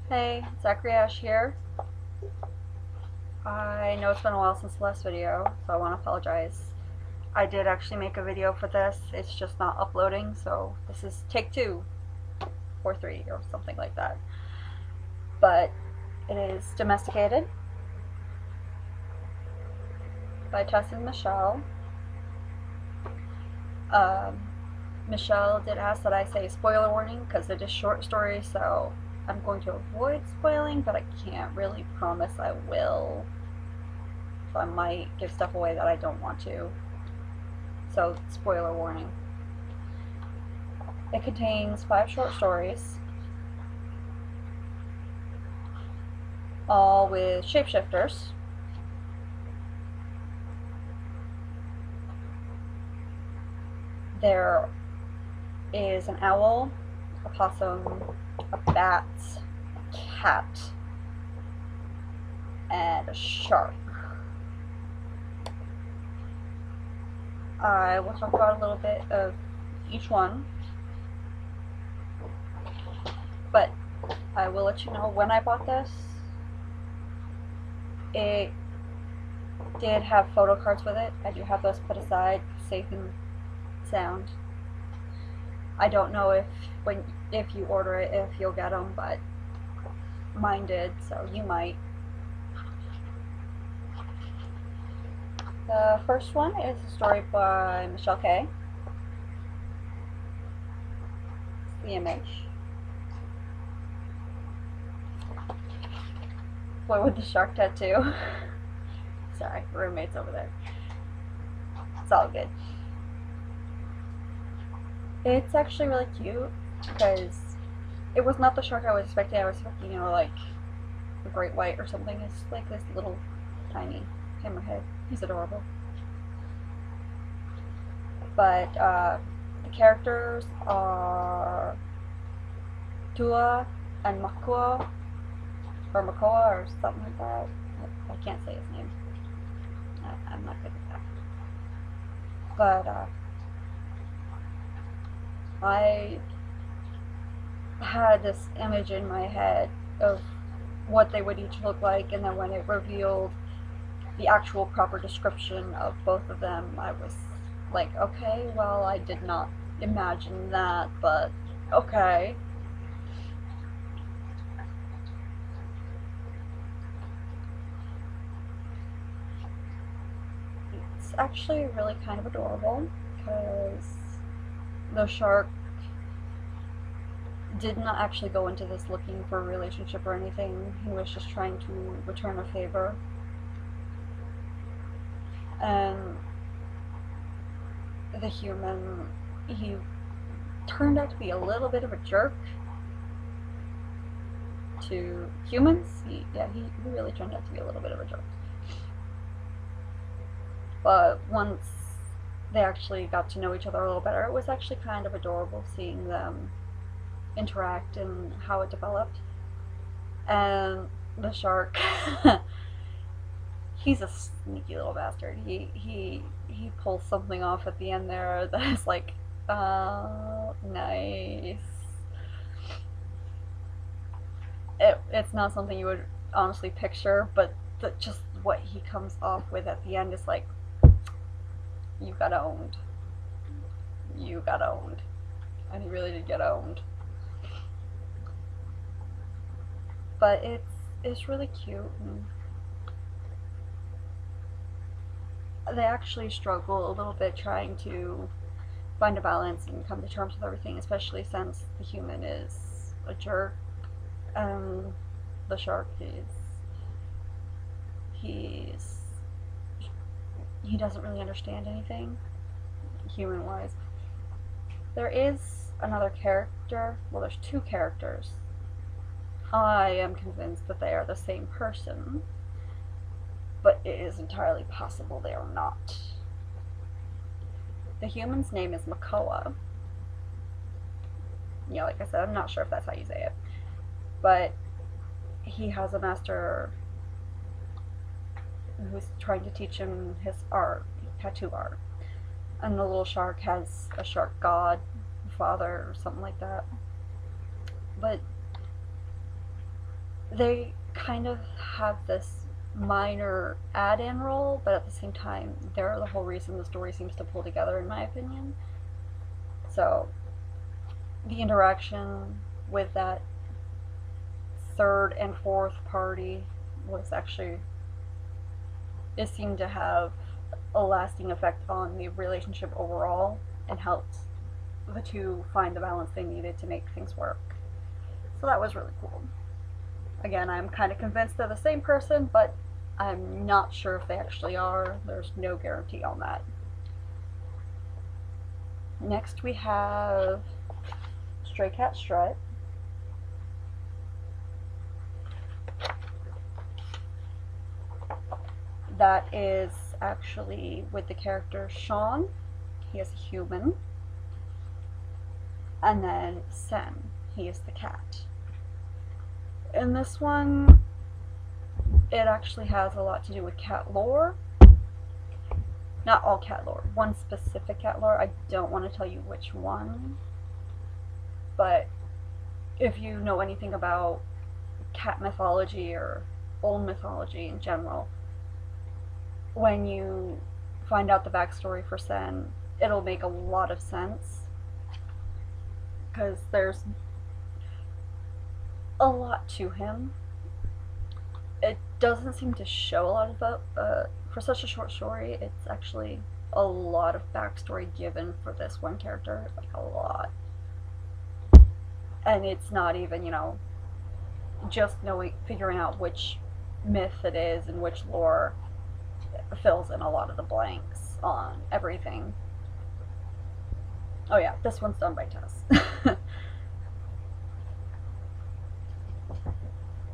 Hey, Zachary Ash here. I know it's been a while since the last video, so I want to apologize. I did actually make a video for this, it's just not uploading, so this is take two or three or something like that. But it is Domesticated by Tess and Michelle. Um, Michelle did ask that I say spoiler warning because it is short story, so I'm going to avoid spoiling, but I can't really promise I will. So I might give stuff away that I don't want to. So, spoiler warning. It contains 5 short stories, all with shapeshifters. There is an owl, a possum, a bat, a cat, and a shark. I will talk about a little bit of each one, but I will let you know when I bought this. It did have photo cards with it. I do have those put aside, safe and sound. I don't know if you order it, if you'll get them, but mine did, so you might. The first one is a story by Michelle K. It's the image. Boy with the shark tattoo. Sorry, roommate's over there. It's all good. It's actually really cute because it was not the shark I was expecting. I was expecting, like a great white or something. It's like this little tiny hammerhead. He's adorable. But the characters are Tua and Makua, or Makoa, or something like that. I can't say his name. I'm not good at that. But I had this image in my head of what they would each look like, and then when it revealed the actual proper description of both of them, I was like, okay, well, I did not imagine that, but okay. It's actually really kind of adorable because the shark did not actually go into this looking for a relationship or anything. He was just trying to return a favor. And the human, he turned out to be a little bit of a jerk to humans. He really turned out to be a little bit of a jerk. But once they actually got to know each other a little better, it was actually kind of adorable seeing them interact and how it developed. And the shark, he's a sneaky little bastard. He pulls something off at the end there that is like, nice. It's not something you would honestly picture, but just what he comes off with at the end is like, you got owned. You got owned. And he really did get owned. But it's really cute. And they actually struggle a little bit trying to find a balance and come to terms with everything, especially since the human is a jerk and the shark he doesn't really understand anything human wise. There is another character, well, there's 2 characters. I am convinced that they are the same person, but it is entirely possible they are not. The human's name is Makoa. Yeah, like I said, I'm not sure if that's how you say it. But he has a master who's trying to teach him his art, tattoo art. And the little shark has a shark god, father, or something like that. But they kind of have this minor add-in role, but at the same time, they're the whole reason the story seems to pull together, in my opinion. So, the interaction with that third and fourth party was actually, it seemed to have a lasting effect on the relationship overall and helped the two find the balance they needed to make things work. So that was really cool. Again, I'm kind of convinced they're the same person, but I'm not sure if they actually are. There's no guarantee on that. Next we have Stray Cat Strut. That is actually with the character Sean. He is a human. And then Sen. He is the cat. In this one, it actually has a lot to do with cat lore. Not all cat lore. One specific cat lore. I don't want to tell you which one. But if you know anything about cat mythology or old mythology in general, when you find out the backstory for Sen, it'll make a lot of sense. Because there's a lot to him. It doesn't seem to show a lot about, for such a short story, it's actually a lot of backstory given for this one character, like a lot. And it's not even, just figuring out which myth it is and which lore fills in a lot of the blanks on everything. Oh yeah, this one's done by Tess.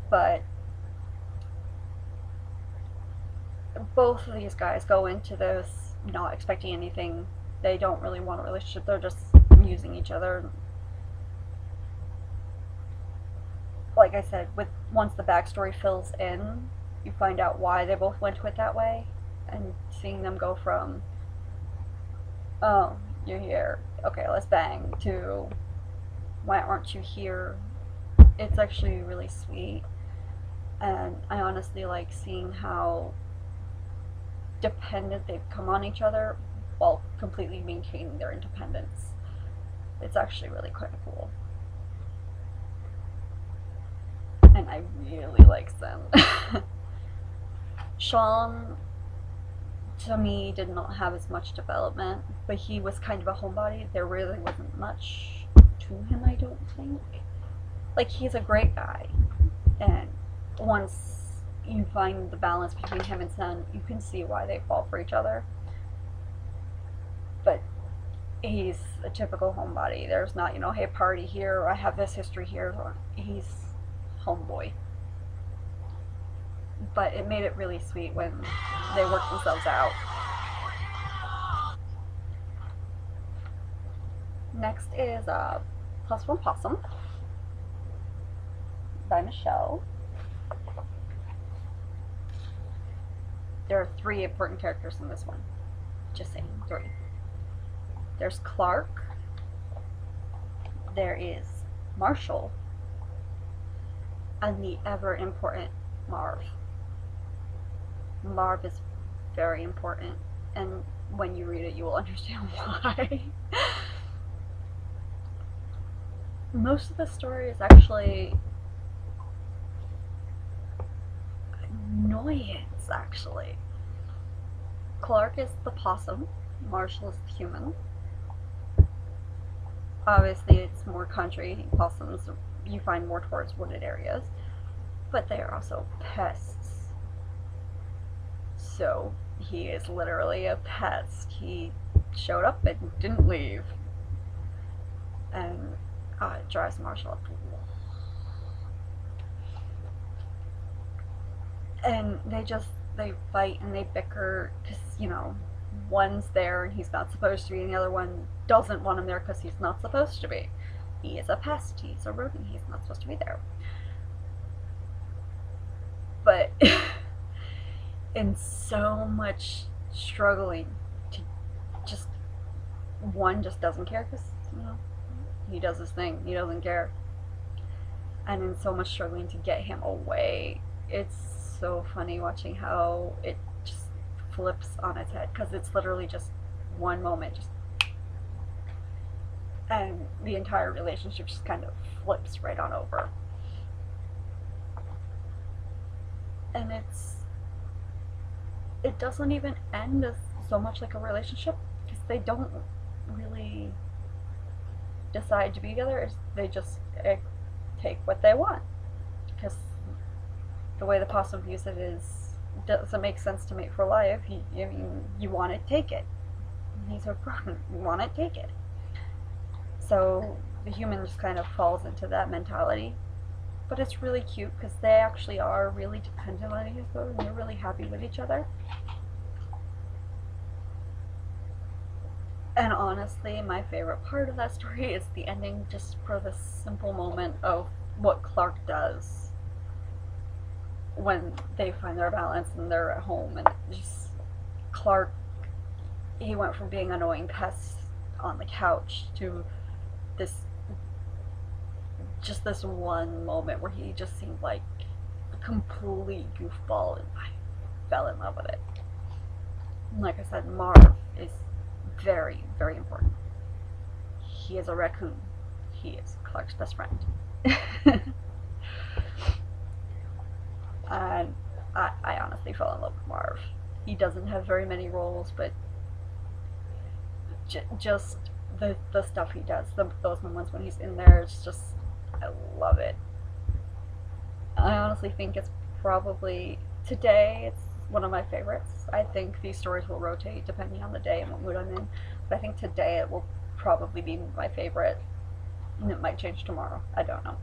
But both of these guys go into this not expecting anything. They don't really want a relationship. They're just using each other. Like I said, once the backstory fills in, you find out why they both went to it that way. And seeing them go from, oh, you're here, okay, let's bang, to why aren't you here? It's actually really sweet. And I honestly like seeing how dependent they've come on each other while completely maintaining their independence. It's actually really quite cool. And I really like them. Sean, to me, did not have as much development, but he was kind of a homebody. There really wasn't much to him, I don't think. Like, he's a great guy, and once you find the balance between him and Sen, you can see why they fall for each other. But he's a typical homebody. There's not, hey, party here, or I have this history here. He's homeboy. But it made it really sweet when they worked themselves out. Next is Plus One Possum by Michelle. There are 3 important characters in this one. Just saying, 3. There's Clark. There is Marshall. And the ever important Marv. Marv is very important, and when you read it, you will understand why. Most of the story is actually annoyance, actually. Clark is the possum, Marshall is the human. Obviously, it's more country. Possums you find more towards wooded areas, but they are also pests. So he is literally a pest. He showed up and didn't leave. And it drives Marshall up. And they fight and they bicker because, one's there and he's not supposed to be, and the other one doesn't want him there because he's not supposed to be. He is a pest. He's a rodent. He's not supposed to be there. But in so much struggling to one just doesn't care because, he does his thing. He doesn't care. and in so much struggling to get him away. It's so funny watching how it just flips on its head, because it's literally just one moment, just, and the entire relationship just kind of flips right on over. And it doesn't even end as so much like a relationship, because they don't really decide to be together. They just take what they want, because the way the possum views it is, doesn't make sense to mate for life. I mean, you want it, take it. He's a problem. You want it, take it. So the human just kind of falls into that mentality. But it's really cute because they actually are really dependent on each other, and they're really happy with each other. And honestly, my favorite part of that story is the ending, just for the simple moment of what Clark does when they find their balance and they're at home. And just Clark, he went from being an annoying pest on the couch to this one moment where he just seemed like a complete goofball, and I fell in love with it. And like I said, Marv is very, very important. He is a raccoon. He is Clark's best friend. And I honestly fell in love with Marv. He doesn't have very many roles, but just the stuff he does, those moments when he's in there, it's just, I love it. I honestly think it's probably, today, it's one of my favorites. I think these stories will rotate depending on the day and what mood I'm in, but I think today it will probably be my favorite. And it might change tomorrow, I don't know.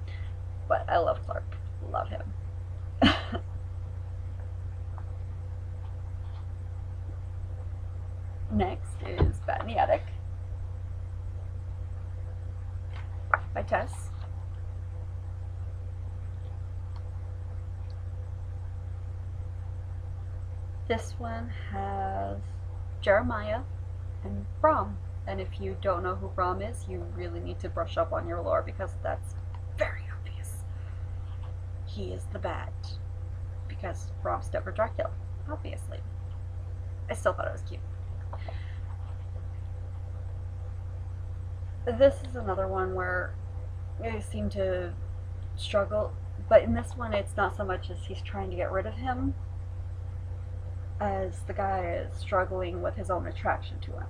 But I love Clark, love him. Next is Bat in the Attic by Tess. This one has Jeremiah and Brom. And if you don't know who Brom is, you really need to brush up on your lore, because that's very obvious. He is the Bat, because Brom stood for Dracula, obviously. I still thought it was cute. This is another one where they seem to struggle, but in this one it's not so much as he's trying to get rid of him as the guy is struggling with his own attraction to him,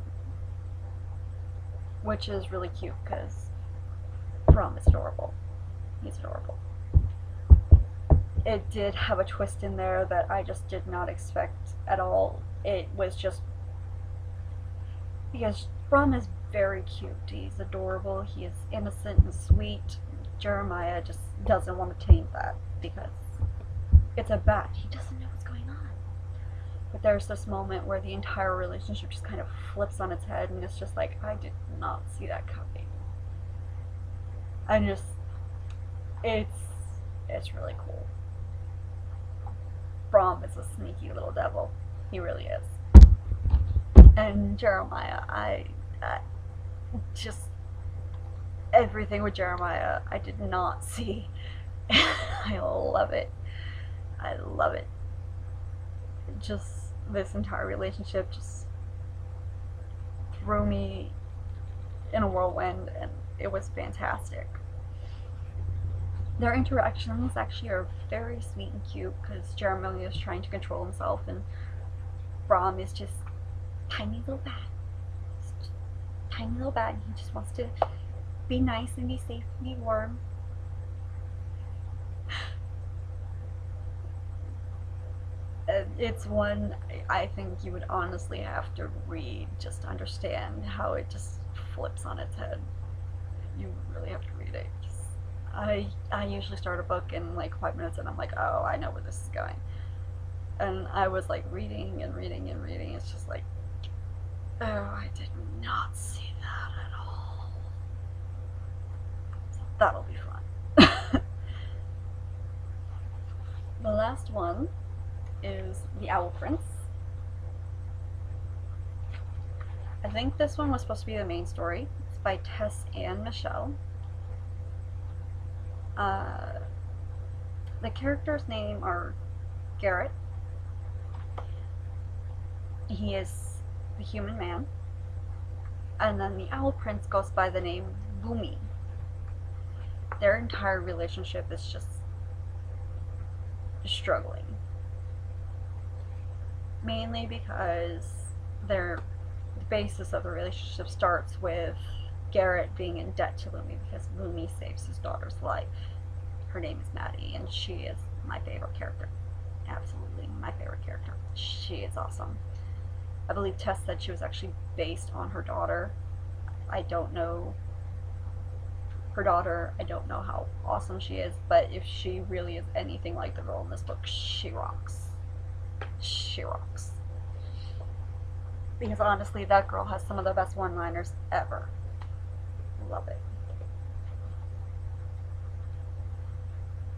which is really cute because Brom is adorable. He's adorable. It did have a twist in there that I just did not expect at all. It was just because Brom is very cute. He's adorable. He is innocent and sweet. Jeremiah just doesn't want to taint that because it's a bat. He doesn't know what's going on. But there's this moment where the entire relationship just kind of flips on its head, and it's just like, I did not see that coming. And just, it's really cool. Brom is a sneaky little devil. He really is. And Jeremiah, I just, everything with Jeremiah, I did not see. I love it. I love it. Just, this entire relationship just threw me in a whirlwind, and it was fantastic. Their interactions actually are very sweet and cute, because Jeremiah is trying to control himself, and Brom is just tiny little bat. Tiny little bat, and he just wants to be nice and be safe and be warm. It's one I think you would honestly have to read just to understand how it just flips on its head. You really have to read it. I usually start a book in like 5 minutes and I'm like, oh, I know where this is going. And I was like reading and reading and reading. It's just like, oh, I did not see that at all. So that'll be fun. The last one is The Owl Prince. I think this one was supposed to be the main story. It's by Tess and Michelle. the characters' name are Garrett. He is the human man. And then the owl prince goes by the name Lumi. Their entire relationship is just struggling. Mainly because the basis of the relationship starts with Garrett being in debt to Lumi because Lumi saves his daughter's life. Her name is Maddie, and she is my favorite character. Absolutely my favorite character. She is awesome. I believe Tess said she was actually based on her daughter. I don't know her daughter. I don't know how awesome she is, but if she really is anything like the girl in this book, she rocks. She rocks. Because honestly, that girl has some of the best one-liners ever. Love it.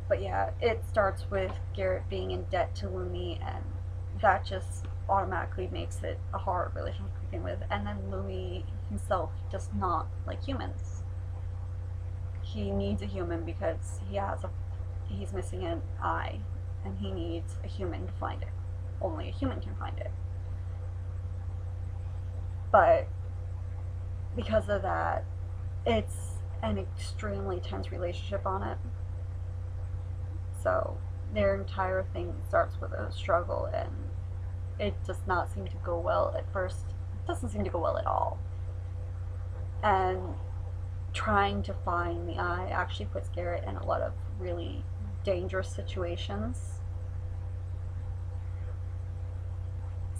But yeah, it starts with Garrett being in debt to Lumi, and that just automatically makes it a hard relationship to begin with. And then Lumi himself does not like humans. He needs a human because he's missing an eye, and he needs a human to find it. Only a human can find it. But because of that, it's an extremely tense relationship on it. So their entire thing starts with a struggle, and it does not seem to go well at first. It doesn't seem to go well at all. And trying to find the eye actually puts Garrett in a lot of really dangerous situations.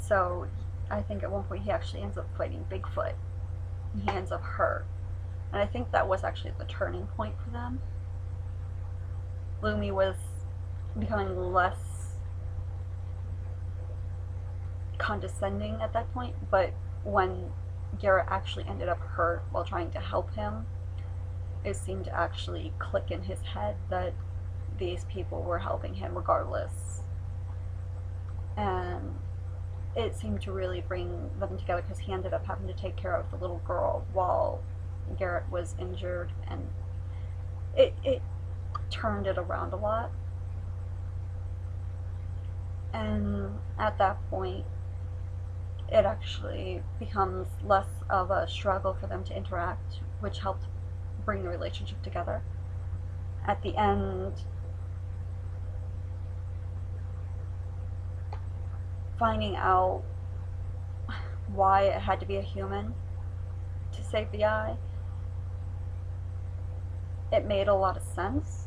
So I think at one point he actually ends up fighting Bigfoot. He ends up hurt. And I think that was actually the turning point for them. Lumi was becoming less condescending at that point, but when Garrett actually ended up hurt while trying to help him, it seemed to actually click in his head that these people were helping him regardless. And it seemed to really bring them together because he ended up having to take care of the little girl while Garrett was injured, and it turned it around a lot. And at that point, it actually becomes less of a struggle for them to interact, which helped bring the relationship together. At the end, finding out why it had to be a human to save the eye, it made a lot of sense.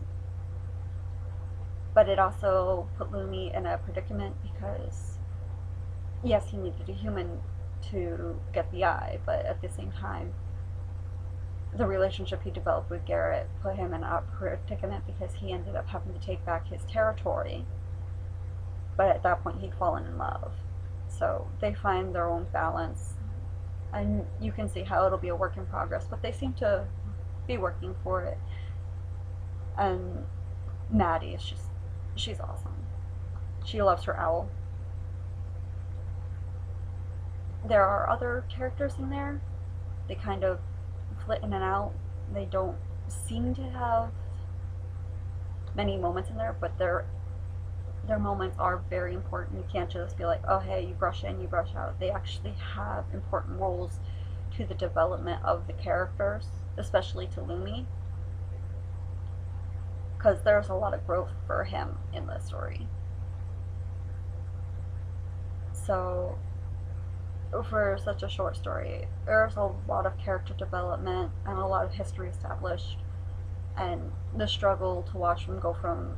But it also put Lumi in a predicament because, yes, he needed a human to get the eye, but at the same time, the relationship he developed with Garrett put him in a predicament because he ended up having to take back his territory. But at that point, he'd fallen in love. So they find their own balance, and you can see how it'll be a work in progress, but they seem to be working for it. And Maddie is just, she's awesome. She loves her owl. There are other characters in there. They kind of flit in and out. They don't seem to have many moments in there, but their moments are very important. You can't just be like, oh hey, you brush in, you brush out. They actually have important roles to the development of the characters, especially to Lumi, because there's a lot of growth for him in this story. So for such a short story, there's a lot of character development and a lot of history established, and the struggle to watch them go from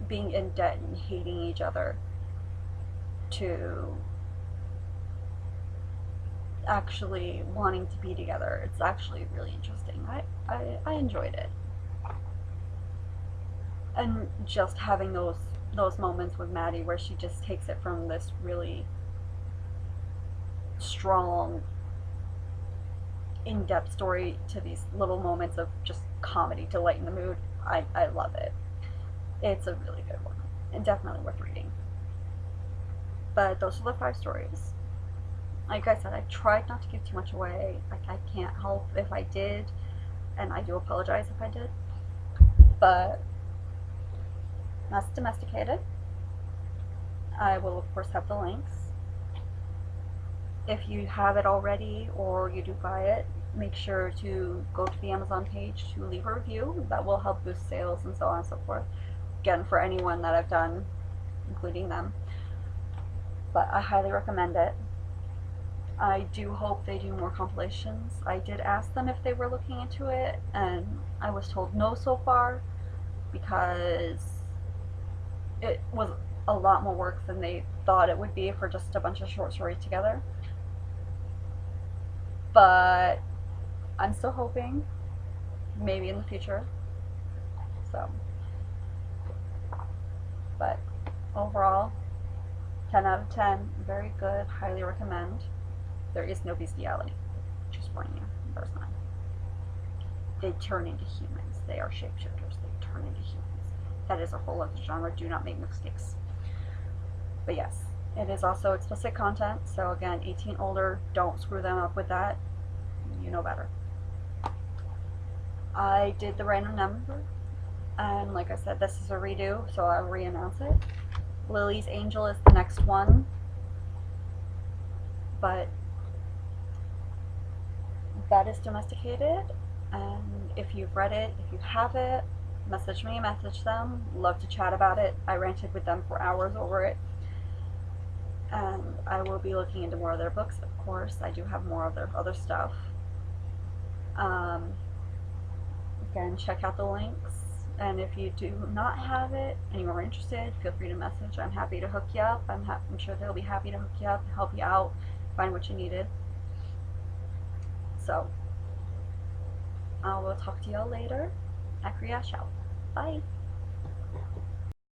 being in debt and hating each other to actually wanting to be together. It's actually really interesting. I enjoyed it. And just having those moments with Maddie where she just takes it from this really strong, in-depth story to these little moments of just comedy to lighten the mood. I love it. It's a really good one, and definitely worth reading. But those are the 5 stories. Like I said, I tried not to give too much away. Like, I can't help if I did, and I do apologize if I did. But That's Domesticated. I will of course have the links. If you have it already or you do buy it, make sure to go to the Amazon page to leave a review. That will help boost sales and so on and so forth. Again, for anyone that I've done, including them. But I highly recommend it. I do hope they do more compilations. I did ask them if they were looking into it, and I was told no so far, because it was a lot more work than they thought it would be for just a bunch of short stories together. But I'm still hoping, maybe in the future. So, but overall, 10 out of 10, very good, highly recommend. There is no bestiality. Just warning you, there's none. They turn into humans. They are shapeshifters. They turn into humans. That is a whole other genre. Do not make mistakes. But yes, it is also explicit content. So again, 18 older, don't screw them up with that. You know better. I did the random number, and like I said, this is a redo, so I'll re-announce it. Lily's Angel is the next one, but that is Domesticated, and if you've read it, if you have it, message me, message them. Love to chat about it. I ranted with them for hours over it, and I will be looking into more of their books, of course. I do have more of their other stuff. Again, check out the links, and if you do not have it and you are interested, feel free to message. I'm happy to hook you up. I'm sure they'll be happy to hook you up, help you out, find what you needed. So, I will talk to y'all later. Akriya, ciao. Bye.